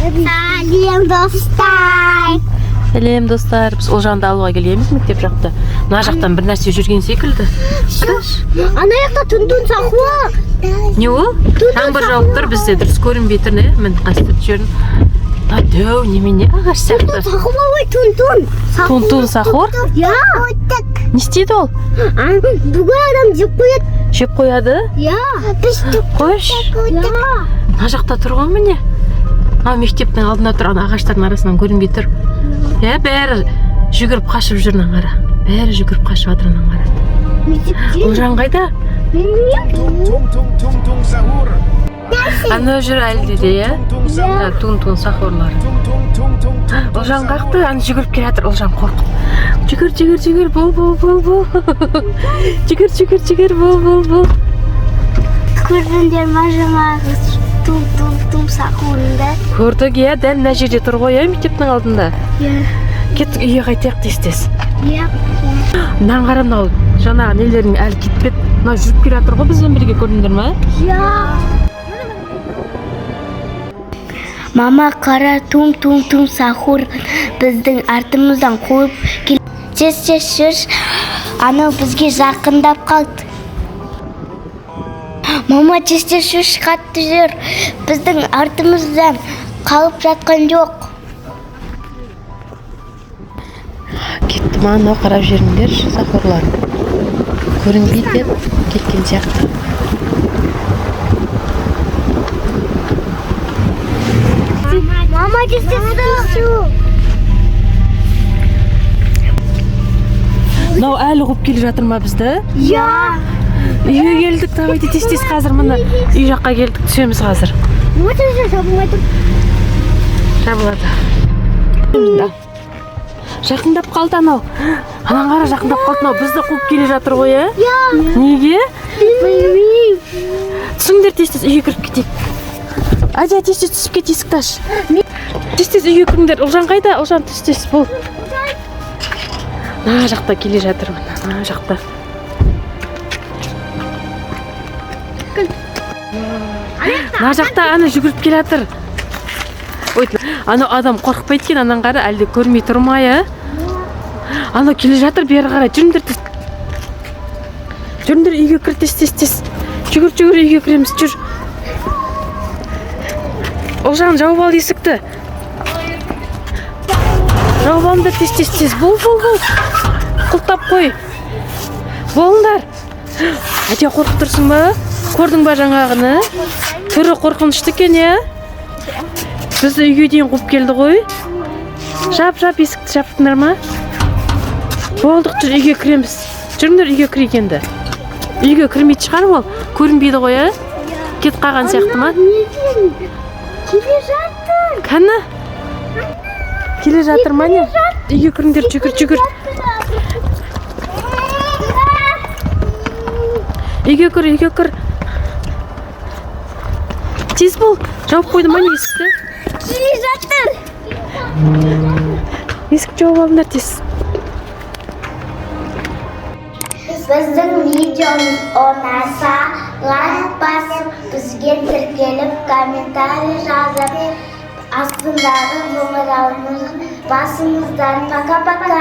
Сәлем достар. Сәлем достар, біз Олжанды алуға келгенбіз мектеп жақта. Мына жақтан бір нәрсе жүрген секілді. Ана жақта түн сақуа. Не ол? Жаңбыр жауып тұр, бізде дұрыс көрінбей тұр, не? Мен қастырып жүрмін. Дөу, немене ағаш сияқты. Сақуа ғой, түн. Тун сақур? Я. Не істейді ол? Бүгін адам жеп қояды. Жеп қояды? Я. Қойш. Мына жақта тұрған міне. Мына мектептің алдында тұрған ағаштардың арасынан көрінбей тұр. Бәрі жүгіріп қашып жүрінен қара. Бәрі жүгіріп қашып атырынан қара. Олжан қайда? Ана жүр әлде де, Тун сақурлар. Олжан қақты, аны жүгіріп келе жатыр. Олжан қорқып. Жүгір, бол. Жүгір, бол. Көрдіңдер ма жаңағы тум сақуырында? Көрдік, дәл мына жерде тұр ғой, мектептің алдында. Кет үйге қайтайық тез. Мынаған қара, мынау жаңағы нелердің әлі кетпеді. Мынау жүріп келе жатыр ғой, бізбен бірге көрдіңдер ма? Мама қара тум сақур біздің артымыздан қуып тез жүр. Ана бізге жақындап қалды. Мама тез жүр, қатты жүр. Біздің артымыздан қалып жатқан жоқ. Кетті ма, мынау қарап жүріңдер, сақурлар. Көрінбейді деп кеткен сияқты. Мама тез Мынау әлі қуып келе жатыр ма бізді? Үйге келдік, давайте тез қазір мына үй жаққа келдік, түсеміз қазір. Жабылады. Жақындап қалды анау. Анан қара жақындап қалды, анау бізді қуып келе жатыр ғой, Неге? Түсіңдер тез үйге кіріп кетейік. Әже, тез түсіп кет, есікті аш. Тез үйге кіріңдер. Олжан қайда? Олжан тез бол. Мына жақта келе жатыр, мына жақта. Мына жақта ана жүгіріп келе жатыр. Анау адам қорқпайды екен, анан қара әлде көрмей тұрмай, Анау келе жатыр, бері қарай. Жүріңдер, үйге кір, тез. Жүгір, үйге кіреміз, жүр. Олжан, жауып ал есікті. Жауып алыңдар, тез. Бол. Құлтап қой. Болыңдар. Әте қорқып тұрсың ба? Көрдің ба жаңағыны? Түрі қорқынышты екен, Бізді үйге дейін қуып келді ғой. Жап, есікті жаптыңдар ма? Болдық, жүр, үйге кіреміз. Жүріңдер, үйге кіргенді. Үйге кірмейді шығар ол. Көрінбейді ғой, Кет қалған сияқты ма? Келе жатыр. Қаны? Келе жатыр ма не? Үйге кіріңдер, жүгір. Үйге кір. Тез бол. Жауып қойды ма не есікті? Келе жатыр. Есік жауып алыңдар тез. Біздің видеомыз ұнаса, лайк басып, бізге тіркеліп, комментарий жазып, астындағы қоңырауын басыңыздар. Пока-пока.